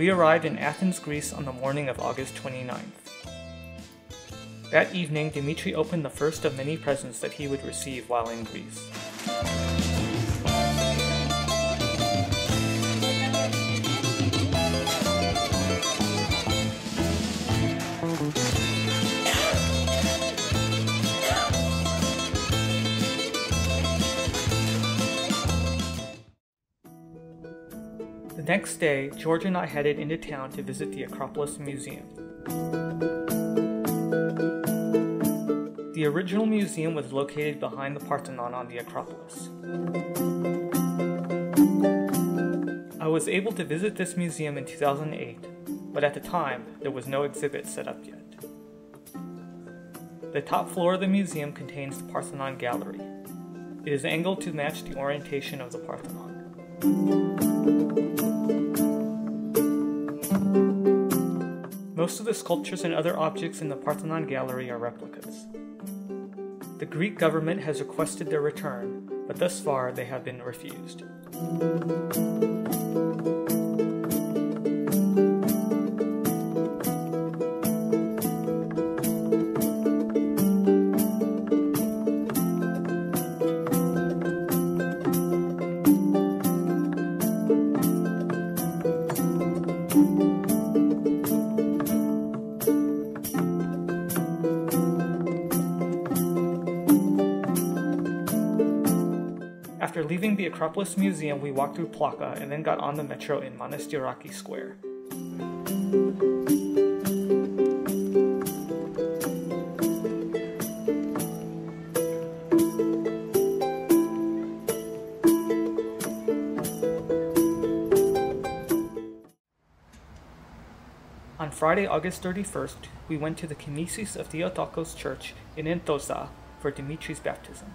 We arrived in Athens, Greece on the morning of August 29th. That evening, Dimitri opened the first of many presents that he would receive while in Greece. The next day, George and I headed into town to visit the Acropolis Museum. The original museum was located behind the Parthenon on the Acropolis. I was able to visit this museum in 2008, but at the time, there was no exhibit set up yet. The top floor of the museum contains the Parthenon Gallery. It is angled to match the orientation of the Parthenon. Most of the sculptures and other objects in the Parthenon Gallery are replicas. The Greek government has requested their return, but thus far they have been refused. After leaving the Acropolis Museum, we walked through Plaka and then got on the metro in Monastiraki Square. On Friday, August 31st, we went to the Kinesis of Theotokos Church in Enthosa for Dimitri's baptism.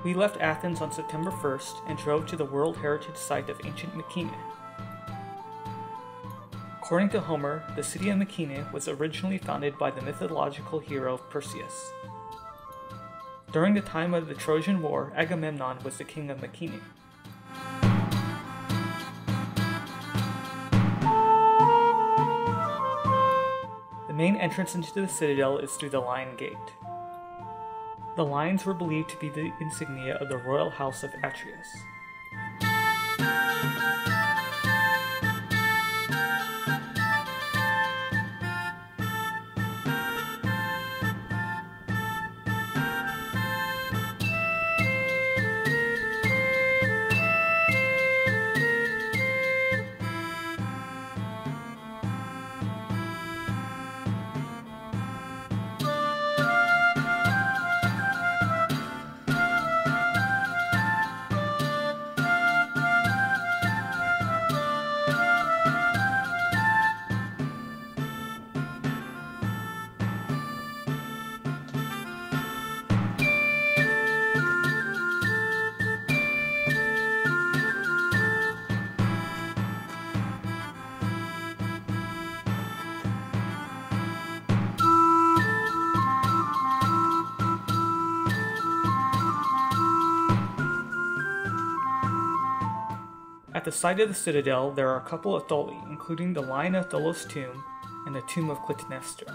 We left Athens on September 1st and drove to the World Heritage Site of ancient Mykene. According to Homer, the city of Mykene was originally founded by the mythological hero Perseus. During the time of the Trojan War, Agamemnon was the king of Mykene. The main entrance into the citadel is through the Lion Gate. The lions were believed to be the insignia of the royal house of Atreus. At the site of the citadel, there are a couple of tholoi, including the Lion of Tholos tomb and the tomb of Clytemnestra.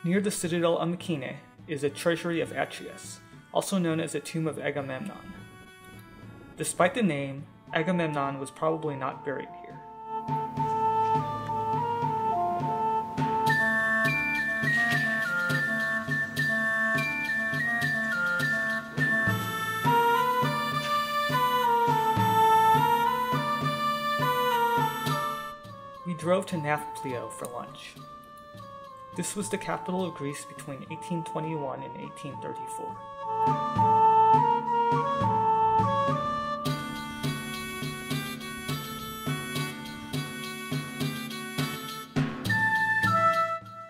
Near the citadel Amykine is a treasury of Atreus, also known as the tomb of Agamemnon. Despite the name, Agamemnon was probably not buried here. We drove to Nafplio for lunch. This was the capital of Greece between 1821 and 1834.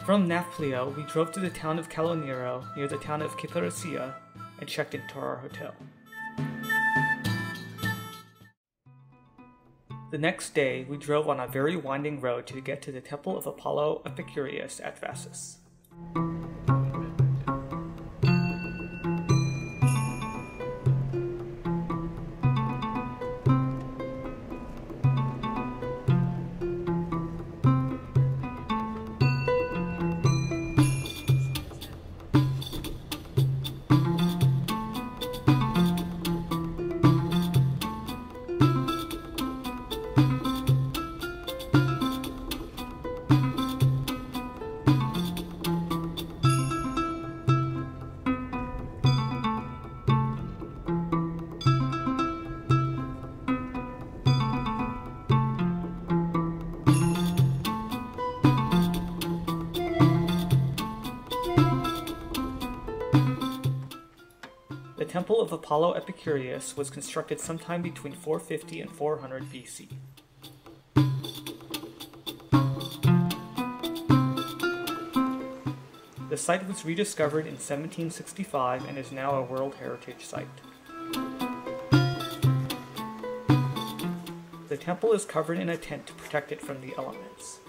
From Nafplio, we drove to the town of Kaloniro near the town of Kyparissia and checked into our hotel. The next day, we drove on a very winding road to get to the temple of Apollo Epicurus at Phasis. The Temple of Apollo Epicurus was constructed sometime between 450 and 400 BC. The site was rediscovered in 1765 and is now a World Heritage Site. The temple is covered in a tent to protect it from the elements.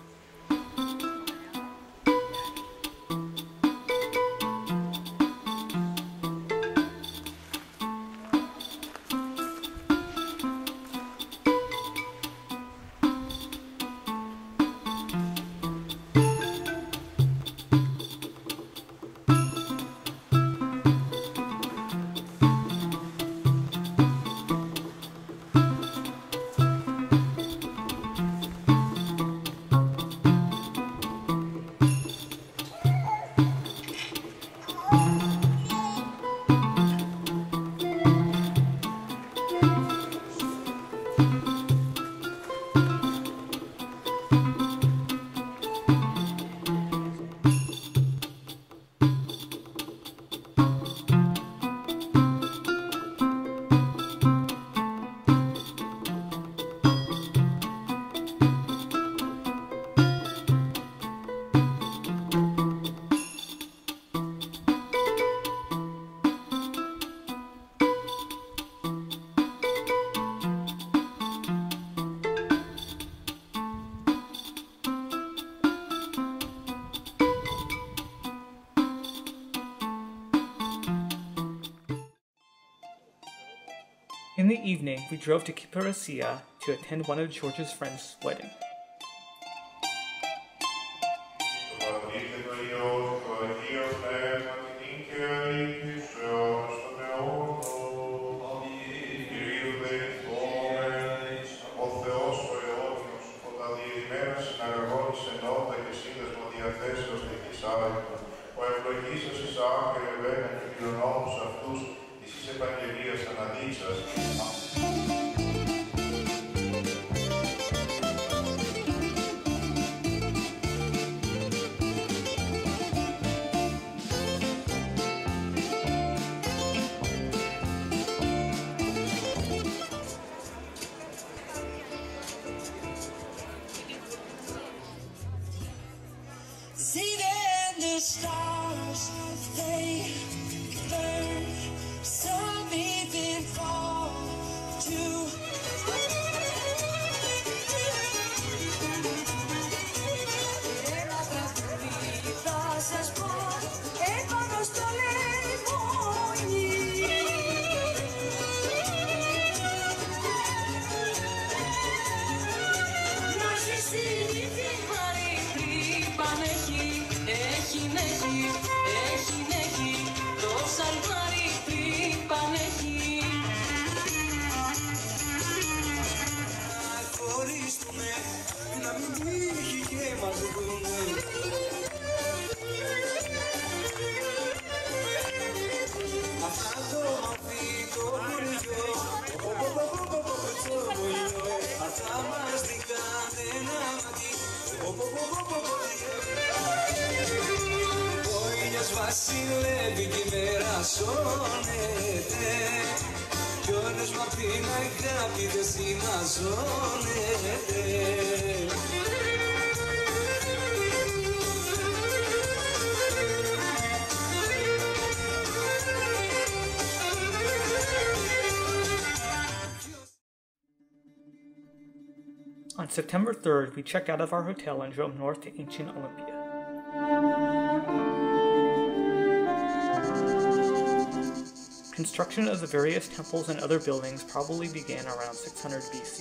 In the evening, we drove to Kyparissia to attend one of George's friends' wedding. See then the stars, they burn, some even fall to. Θα σας πω επάνω στο λεμόνι. Να ζήσει η φήμαρη, έχει νέχει. βασιλεύει και η μέρα σώνεται κι όλος μ' απ' την αγάπη δεν συμμαζώνεται. On September 3rd, we checked out of our hotel and drove north to ancient Olympia. Construction of the various temples and other buildings probably began around 600 BC.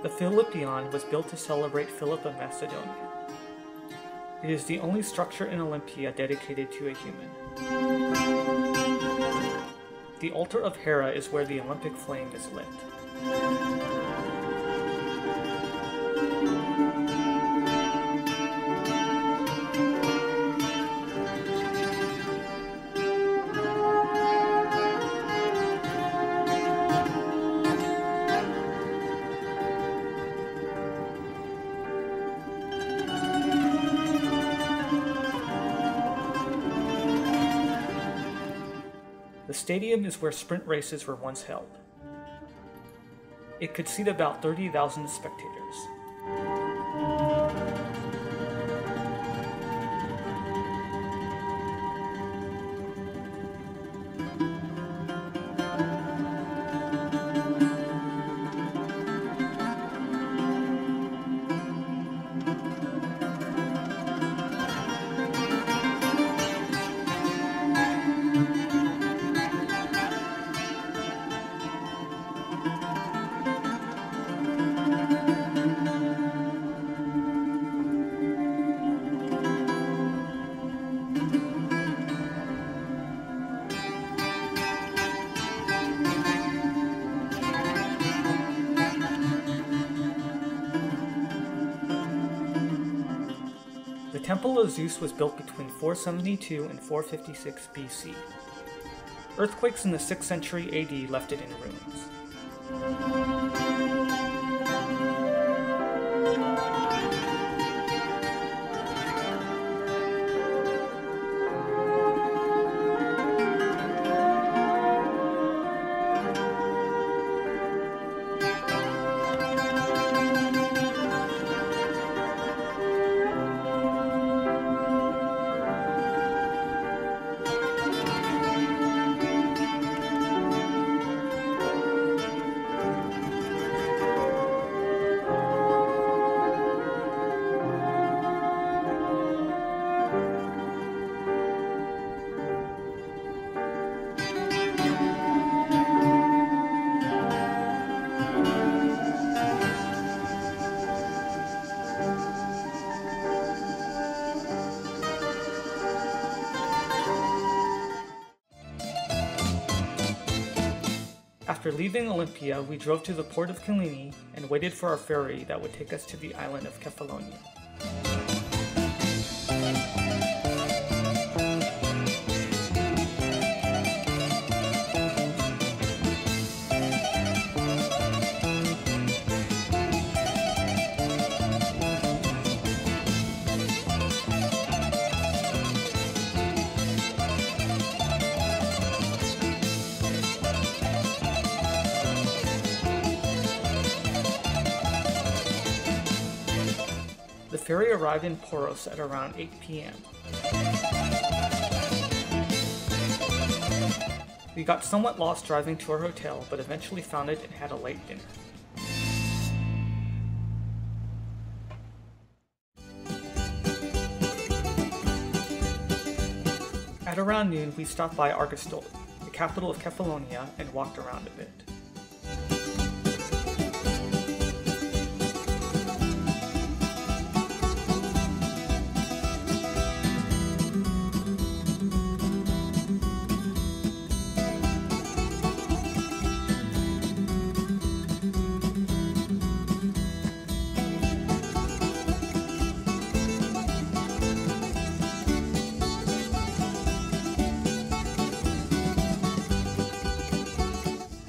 The Philippion was built to celebrate Philip of Macedonia. It is the only structure in Olympia dedicated to a human. The altar of Hera is where the Olympic flame is lit. The stadium is where sprint races were once held. It could seat about 30,000 spectators. The Temple of Zeus was built between 472 and 456 BC. Earthquakes in the 6th century AD left it in ruins. After leaving Olympia, we drove to the port of Kyllini and waited for our ferry that would take us to the island of Kefalonia. The ferry arrived in Poros at around 8 p.m. We got somewhat lost driving to our hotel, but eventually found it and had a late dinner. At around noon, we stopped by Argostoli, the capital of Kefalonia, and walked around a bit.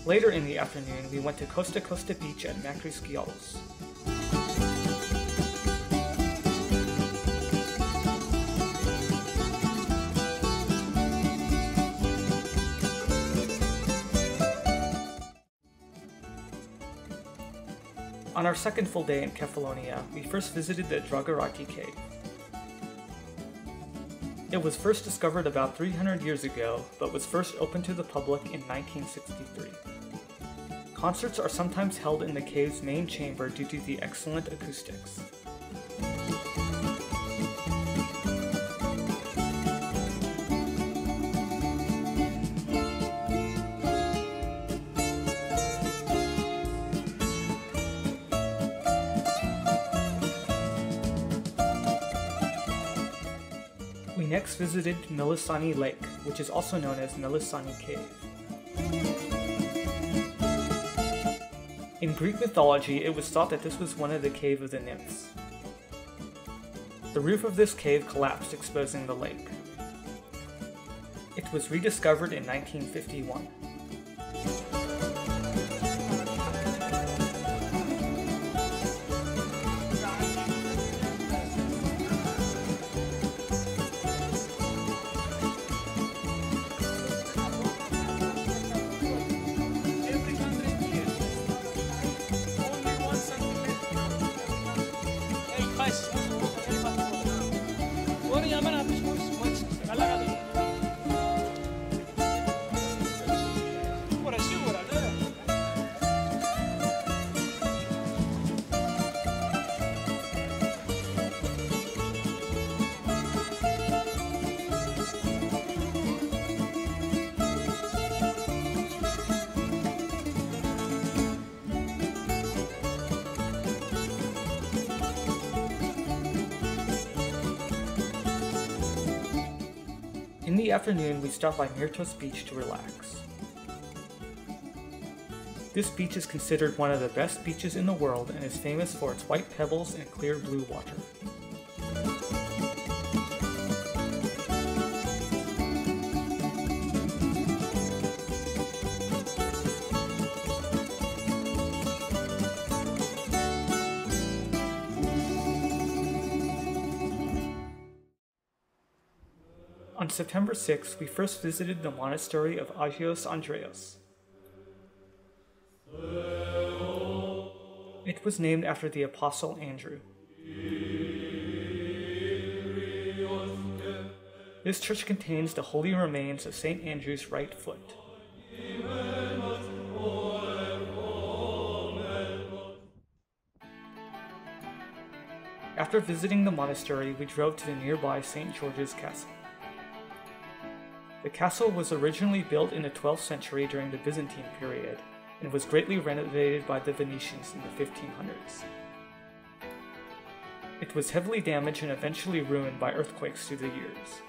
Later in the afternoon, we went to Costa Costa Beach at Makryskyollos. On our second full day in Kefalonia, we first visited the Dragorati Cave. It was first discovered about 300 years ago, but was first opened to the public in 1963. Concerts are sometimes held in the cave's main chamber due to the excellent acoustics. We next visited Melisani Lake, which is also known as Melisani Cave. In Greek mythology, it was thought that this was one of the Cave of the Nymphs. The roof of this cave collapsed, exposing the lake. It was rediscovered in 1951. In the afternoon, we stopped by Myrtos Beach to relax. This beach is considered one of the best beaches in the world and is famous for its white pebbles and clear blue water. On September 6th, we first visited the monastery of Agios Andreas. It was named after the Apostle Andrew. This church contains the holy remains of St. Andrew's right foot. After visiting the monastery, we drove to the nearby St. George's Castle. The castle was originally built in the 12th century during the Byzantine period and was greatly renovated by the Venetians in the 1500s. It was heavily damaged and eventually ruined by earthquakes through the years.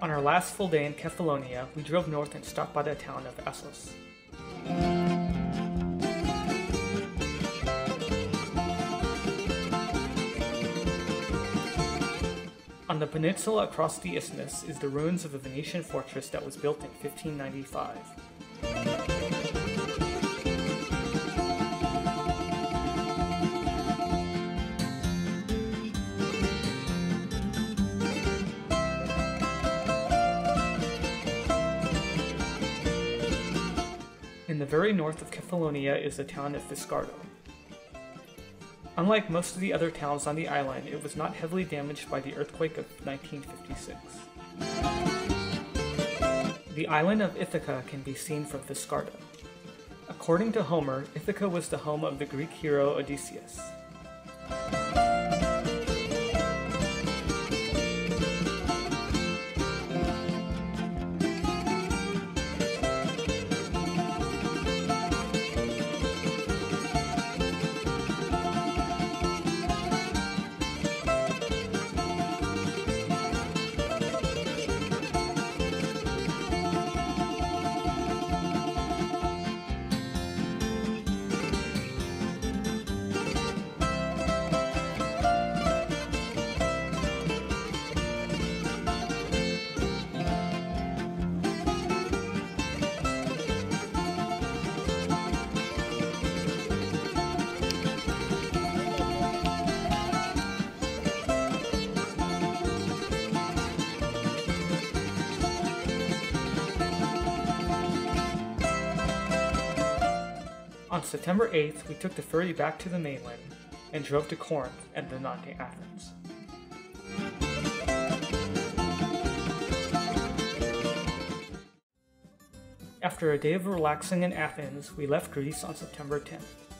On our last full day in Kefalonia, we drove north and stopped by the town of Assos. On the peninsula across the isthmus is the ruins of a Venetian fortress that was built in 1595. In the very north of Kefalonia is the town of Fiscardo. Unlike most of the other towns on the island, it was not heavily damaged by the earthquake of 1956. The island of Ithaca can be seen from Fiscardo. According to Homer, Ithaca was the home of the Greek hero Odysseus. On September 8th, we took the ferry back to the mainland and drove to Corinth and then on to Athens. After a day of relaxing in Athens, we left Greece on September 10th.